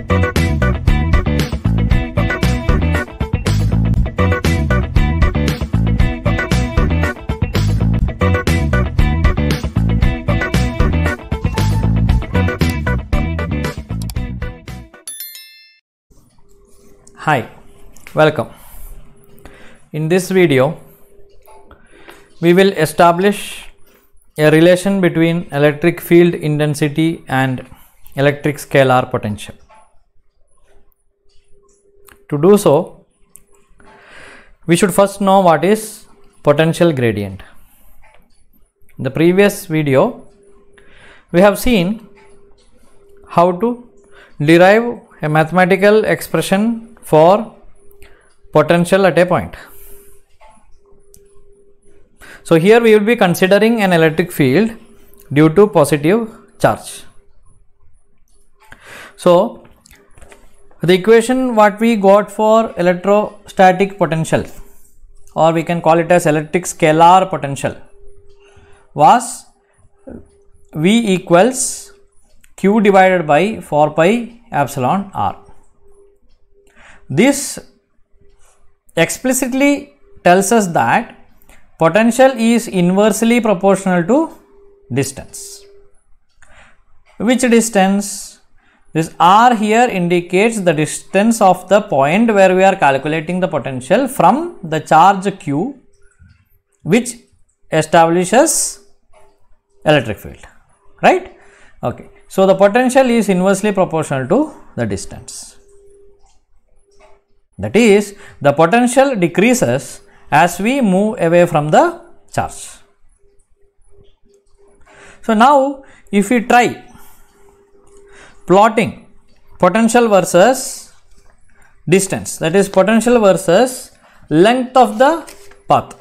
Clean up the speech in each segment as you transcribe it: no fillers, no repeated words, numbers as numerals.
Hi, welcome. In this video, we will establish a relation between electric field intensity and electric scalar potential. To do so, we should first know what is potential gradient. In the previous video, we have seen how to derive a mathematical expression for potential at a point. So here we will be considering an electric field due to positive charge. So the equation what we got for electrostatic potential, or we can call it as electric scalar potential, was V equals Q divided by 4 pi epsilon R. This explicitly tells us that potential is inversely proportional to distance. Which distance? This R here indicates the distance of the point where we are calculating the potential from the charge Q, which establishes electric field, right? Okay. So the potential is inversely proportional to the distance. That is, the potential decreases as we move away from the charge. So now if we try plotting potential versus distance, that is potential versus length of the path,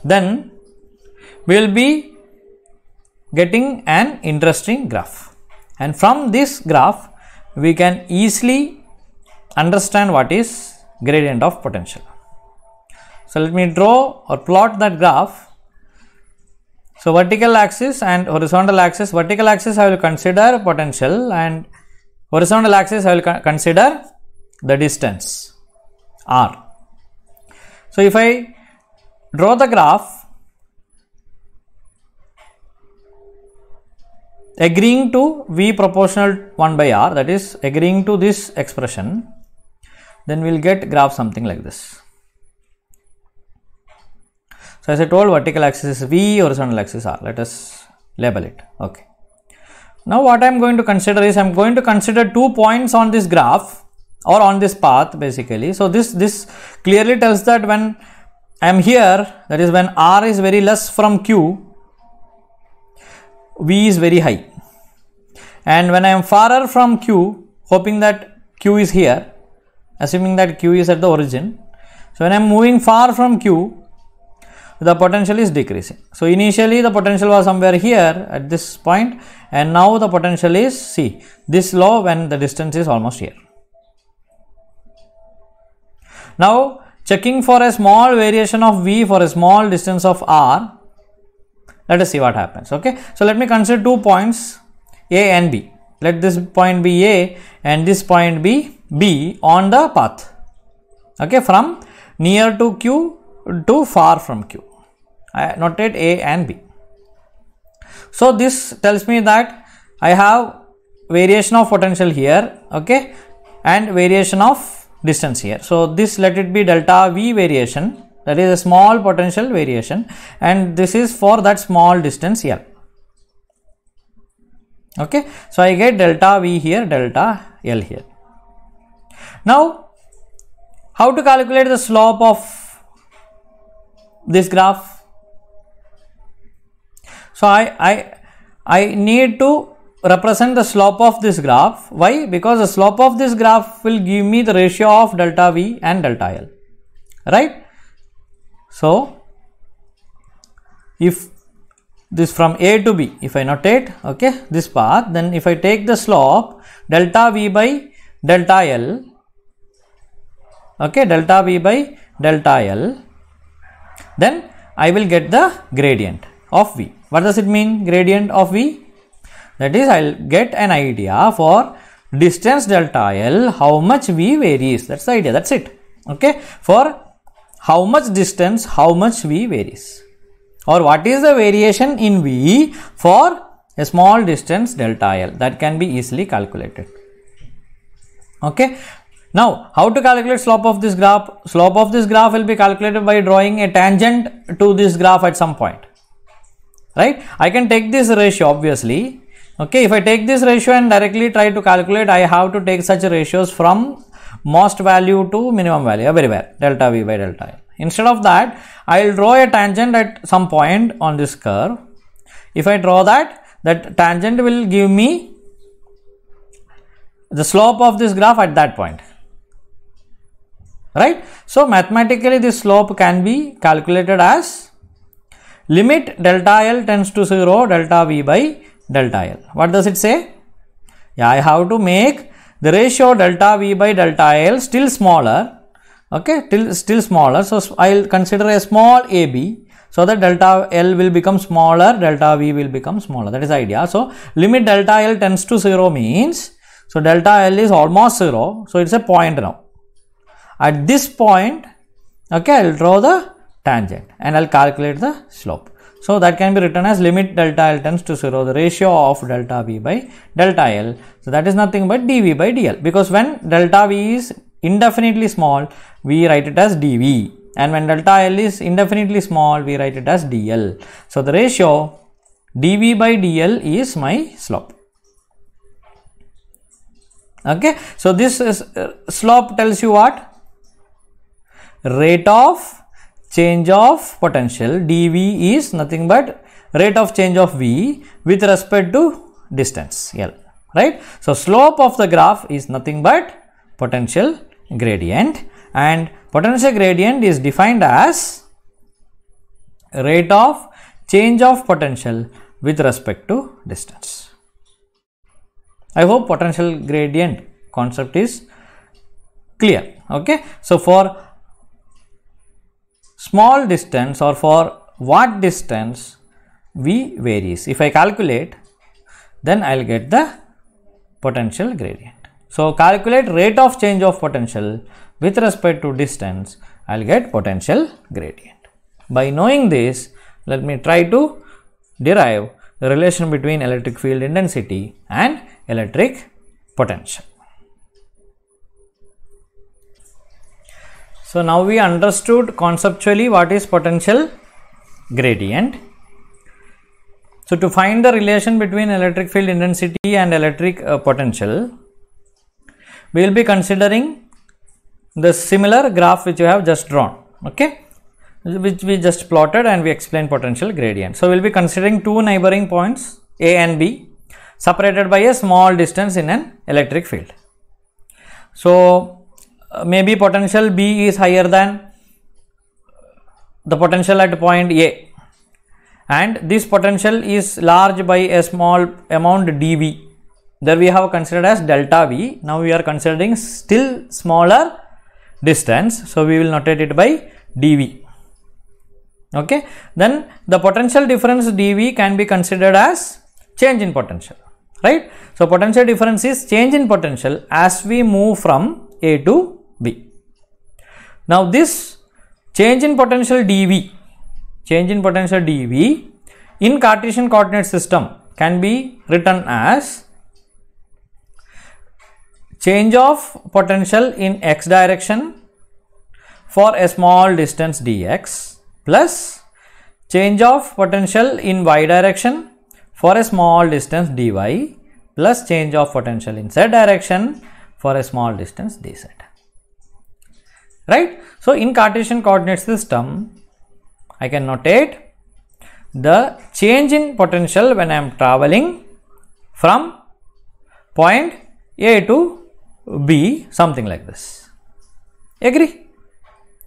then we will be getting an interesting graph, and from this graph we can easily understand what is gradient of potential. So let me draw or plot that graph. So vertical axis and horizontal axis. Vertical axis I will consider potential, and horizontal axis I will consider the distance R. So if I draw the graph agreeing to V proportional 1 by R, that is agreeing to this expression, then we will get graph something like this. So as I told, vertical axis is V, horizontal axis R. Let us label it. Okay. Now what I am going to consider is, I am going to consider 2 points on this graph or on this path basically. So this clearly tells that when I am here, that is when R is very less from Q, V is very high, and when I am farther from Q, hoping that Q is here, assuming that Q is at the origin, so when I am moving far from Q, the potential is decreasing. So initially the potential was somewhere here at this point, and now the potential is, see, this low when the distance is almost here. Now checking for a small variation of V for a small distance of R, let us see what happens. Okay, so let me consider 2 points A and B. Let this point be A and this point be B on the path. Okay, from near to Q to far from Q. I notate A and B. So this tells me that I have variation of potential here, okay, and variation of distance here. So this, let it be delta V variation, that is a small potential variation, and this is for that small distance L. Okay, so I get delta V here, delta L here. Now how to calculate the slope of this graph? So I need to represent the slope of this graph. Why? Because the slope of this graph will give me the ratio of delta V and delta L, right? So if this from A to B, if I notate, okay, this path, then if I take the slope delta V by delta L, okay, delta V by delta L, then I will get the gradient of V. What does it mean, gradient of V? That is, I'll get an idea for distance delta L, how much V varies. That's the idea. That's it. Okay. For how much distance, how much V varies, or what is the variation in V for a small distance delta L, that can be easily calculated. Okay. Now, how to calculate slope of this graph? Slope of this graph will be calculated by drawing a tangent to this graph at some point, right? I can take this ratio obviously. Okay, if I take this ratio and directly try to calculate, I have to take such ratios from most value to minimum value everywhere, delta V by delta L. Instead of that, I will draw a tangent at some point on this curve. If I draw that tangent will give me the slope of this graph at that point, right? So mathematically this slope can be calculated as limit delta L tends to 0 delta V by delta L. What does it say? Yeah, I have to make the ratio delta V by delta L still smaller. Okay, still smaller. So I will consider a small AB, so that delta L will become smaller, delta V will become smaller. That is the idea. So limit delta L tends to 0 means, so delta L is almost 0. So it's a point now. At this point, okay, I will draw the tangent and I will calculate the slope. So that can be written as limit delta L tends to 0, the ratio of delta V by delta L. So that is nothing but dV by dL, because when delta V is indefinitely small, we write it as dV, and when delta L is indefinitely small, we write it as dL. So the ratio dV by dL is my slope. Okay, so this is, slope tells you what? Rate of change of potential. dV is nothing but rate of change of V with respect to distance L, right? So slope of the graph is nothing but potential gradient, and potential gradient is defined as rate of change of potential with respect to distance. I hope potential gradient concept is clear. Okay, so for small distance or for what distance V varies, if I calculate, then I will get the potential gradient. So calculate rate of change of potential with respect to distance, I will get potential gradient. By knowing this, let me try to derive the relation between electric field intensity and electric potential. So now we understood conceptually what is potential gradient. So to find the relation between electric field intensity and electric potential, we will be considering the similar graph which you have just drawn, okay, which we just plotted and we explained potential gradient. So we will be considering two neighboring points A and B separated by a small distance in an electric field. So maybe potential B is higher than the potential at point A, and this potential is large by a small amount dV. There we have considered as delta V. Now we are considering still smaller distance, so we will notate it by dV. Okay, then the potential difference dV can be considered as change in potential, right? So potential difference is change in potential as we move from A to B. Now this change in potential dV, in Cartesian coordinate system can be written as change of potential in x direction for a small distance dx plus change of potential in y direction for a small distance dy plus change of potential in z direction for a small distance dz, right? So in Cartesian coordinate system, I can notate the change in potential when I am traveling from point A to B, something like this. Agree?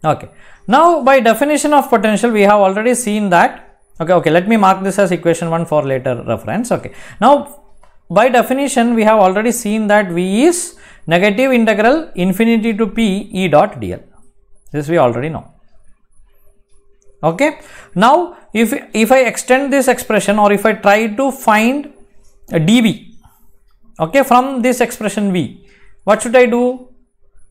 Okay. Now by definition of potential, we have already seen that. Okay, let me mark this as equation 1 for later reference. Okay. Now by definition, we have already seen that V is negative integral infinity to P E dot dl. This we already know. Okay. Now if I extend this expression, or if I try to find dv, okay, from this expression v. What should I do?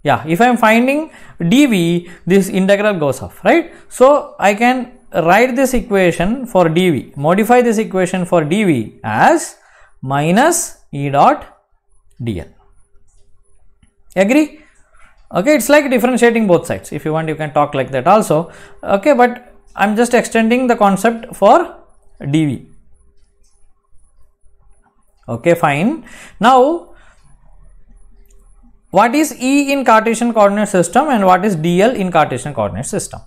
Yeah, if I am finding dv, this integral goes off, right? So I can write this equation for dv, modify this equation for dv as minus E dot dl. Agree? Okay, it's like differentiating both sides. If you want, you can talk like that also. Okay, but I'm just extending the concept for dv. Okay, fine. Now, what is E in Cartesian coordinate system and what is dl in Cartesian coordinate system?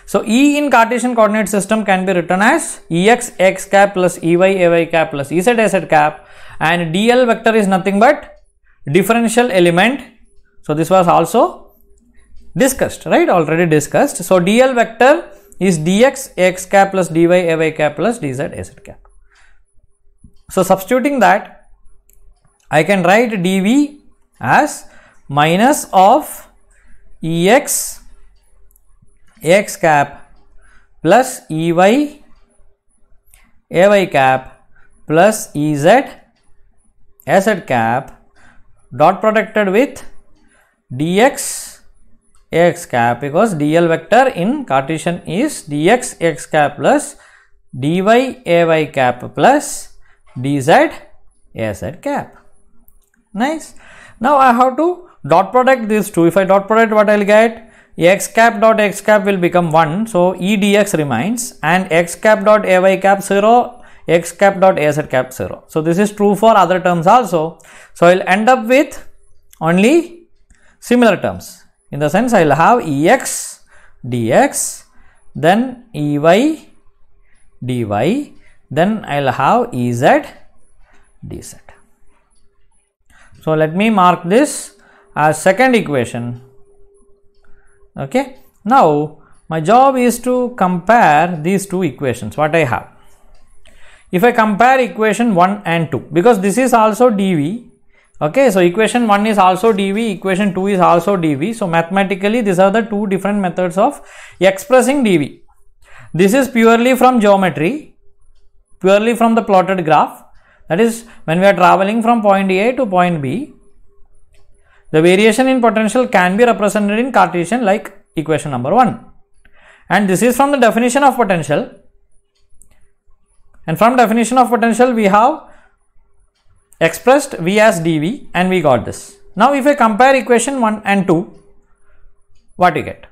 So, E in Cartesian coordinate system can be written as Ex x cap plus Ey ay cap plus Ez az cap, and dl vector is nothing but differential element. So, this was also discussed, right? Already discussed. So, dl vector is dx x cap plus dy ay cap plus dz az cap. So, substituting that, I can write dv as minus of Ex x cap plus Ey ay cap plus Ez az cap dot producted with dx x cap, because dl vector in Cartesian is dx x cap plus dy ay cap plus dz az cap. Nice. Now I have to dot product these two. If I dot product, what I will get? X cap dot x cap will become 1, so E dx remains, and x cap dot ay cap 0, x cap dot az cap 0. So this is true for other terms also. So I will end up with only similar terms. In the sense, I will have Ex dx, then Ey dy, then I will have Ez dz. So let me mark this as second equation. Okay. Now my job is to compare these two equations, what I have. If I compare equation 1 and 2, because this is also dv, okay, so equation 1 is also dv, equation 2 is also dv. So mathematically these are the two different methods of expressing dv. This is purely from geometry, purely from the plotted graph. That is, when we are traveling from point A to point B, the variation in potential can be represented in Cartesian like equation number 1. And this is from the definition of potential. And from definition of potential, we have expressed V as dV, and we got this. Now, if I compare equation 1 and 2, what you get?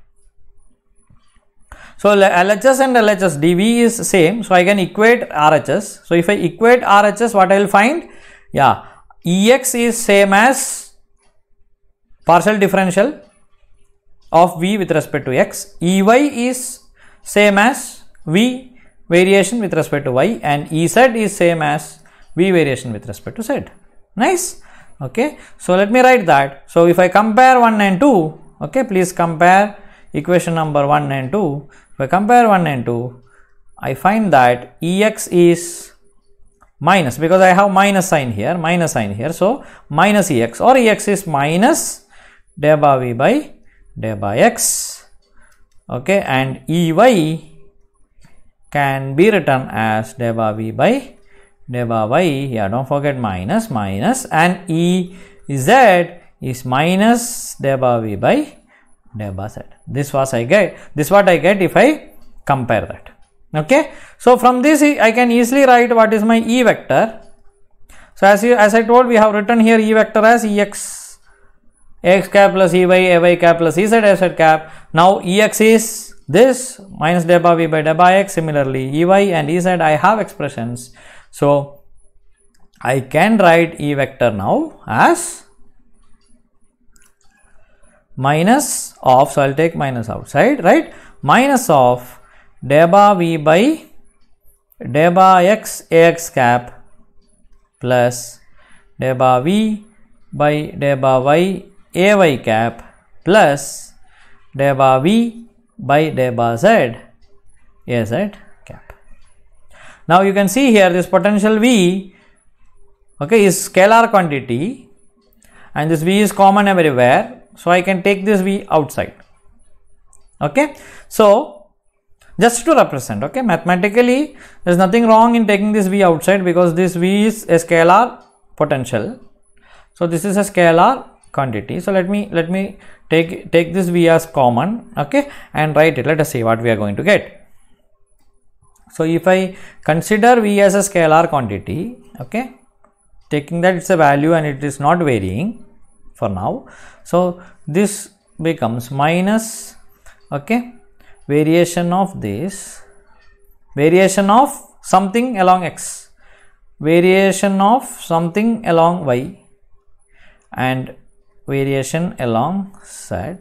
So, LHS and LHS, dV is same. So, I can equate RHS. So, if I equate RHS, what I will find? Yeah, Ex is same as partial differential of V with respect to X. Ey is same as V variation with respect to Y, and Ez is same as V variation with respect to Z. Nice. Okay. So, let me write that. So, if I compare 1 and 2, okay, please compare equation number 1 and 2. If I compare 1 and 2, I find that Ex is minus, because I have minus sign here, so minus Ex, or Ex is minus d bar V by d bar X, okay, and Ey can be written as d bar V by d bar Y, yeah, don't forget minus, and Ez is minus d bar V by d bar Z. This what I get if I compare that. Okay, so from this I can easily write what is my E vector. So as I told, we have written here E vector as Ex x cap plus Ey ay cap plus Ez az cap. Now Ex is this minus d bar V by d bar X. Similarly, Ey and Ez I have expressions. So I can write E vector now as minus of, so I will take minus outside, right, minus of d bar V by d bar X Ax cap plus d bar V by d bar Y Ay cap plus d bar V by d bar Z Az cap. Now you can see here this potential V, okay, is scalar quantity, and this V is common everywhere. So I can take this V outside. Okay, so just to represent. Okay, mathematically there is nothing wrong in taking this V outside, because this V is a scalar potential. So this is a scalar quantity. So let me take this V as common, okay, and write it. Let us see what we are going to get. So if I consider V as a scalar quantity, okay, taking that it's a value and it is not varying for now, so this becomes minus, okay, variation of this, variation of something along x, variation of something along y, and variation along z,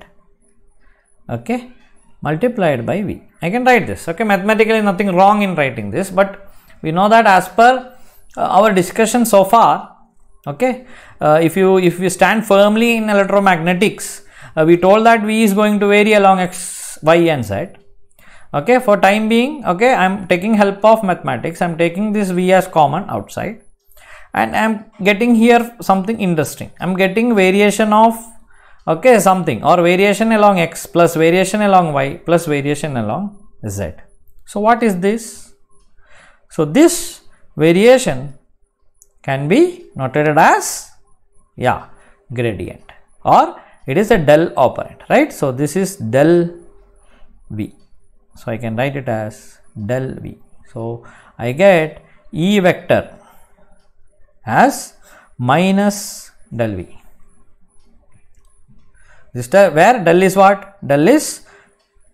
okay, multiplied by V. I can write this, okay, mathematically nothing wrong in writing this, but we know that as per our discussion so far, okay, if we stand firmly in electromagnetics, we told that V is going to vary along x, y and z. Okay, for time being, okay, I am taking help of mathematics. I am taking this V as common outside, and I am getting here something interesting. I am getting variation of, okay, something, or variation along x plus variation along y plus variation along z. So what is this? So this variation can be noted as, yeah, gradient, or it is a del operand, right? So this is del V. So I can write it as del V. So I get E vector as minus del V. This where del is what? Del is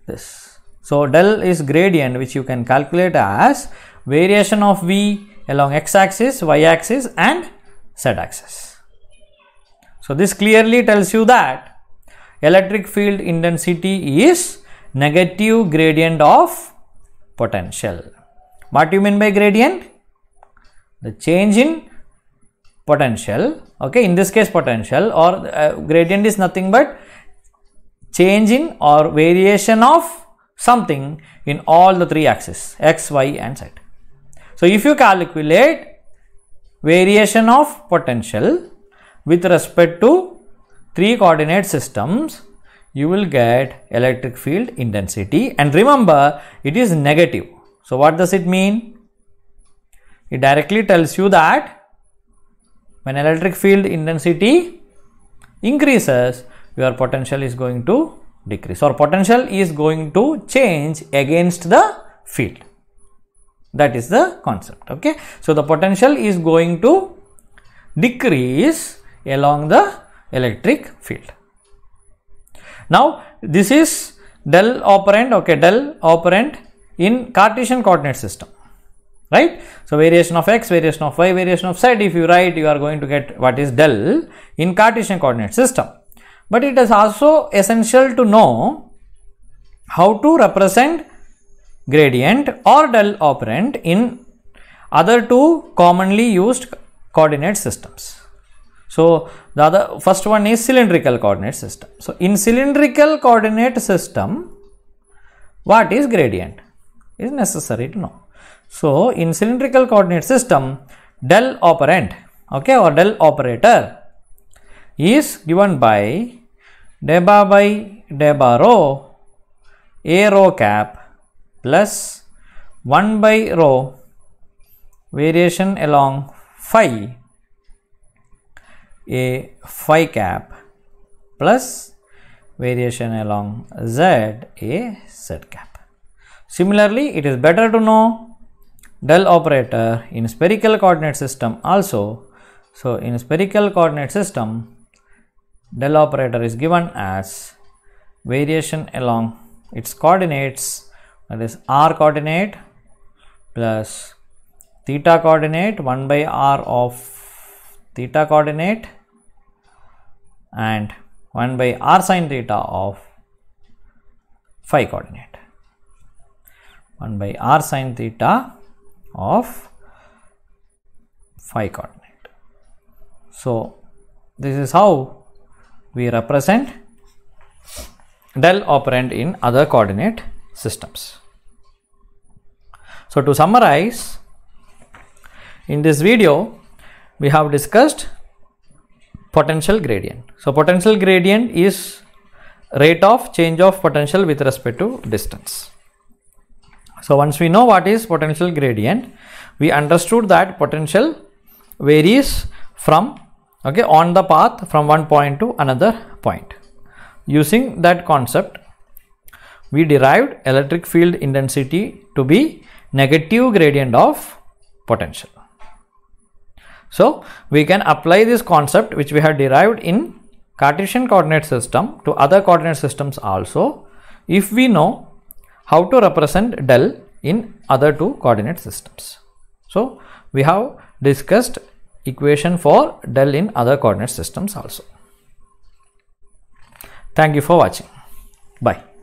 this. So del is gradient, which you can calculate as variation of V along x axis, y axis and z axis. So this clearly tells you that electric field intensity is negative gradient of potential. What do you mean by gradient? The change in potential, okay, in this case potential, or gradient is nothing but change in or variation of something in all the three axes, x, y and z. So if you calculate variation of potential with respect to three coordinate systems, you will get electric field intensity, and remember it is negative. So what does it mean? It directly tells you that when electric field intensity increases, your potential is going to decrease, or potential is going to change against the field. That is the concept, okay. So the potential is going to decrease along the electric field. Now this is del operand, okay, del operand in Cartesian coordinate system, right? So variation of x, variation of y, variation of z, if you write, you are going to get what is del in Cartesian coordinate system. But it is also essential to know how to represent gradient or del operand in other two commonly used coordinate systems. So the first one is cylindrical coordinate system. So in cylindrical coordinate system, what is gradient is necessary to know. So in cylindrical coordinate system, del operand, okay, or del operator is given by deba by deba rho a rho cap plus 1 by rho variation along phi a phi cap plus variation along z a z cap. Similarly, it is better to know del operator in spherical coordinate system also. So in spherical coordinate system, del operator is given as variation along its coordinates, that is r coordinate plus theta coordinate 1 by r of theta coordinate and 1 by r sin theta of phi coordinate, 1 by r sin theta of phi coordinate. So this is how we represent del operand in other coordinate systems. So to summarize, in this video we have discussed potential gradient. So potential gradient is rate of change of potential with respect to distance. So once we know what is potential gradient, we understood that potential varies from on the path from one point to another point. Using that concept, we derived electric field intensity to be negative gradient of potential. So we can apply this concept which we have derived in Cartesian coordinate system to other coordinate systems also, if we know how to represent del in other two coordinate systems. So we have discussed equation for del in other coordinate systems also. Thank you for watching. Bye.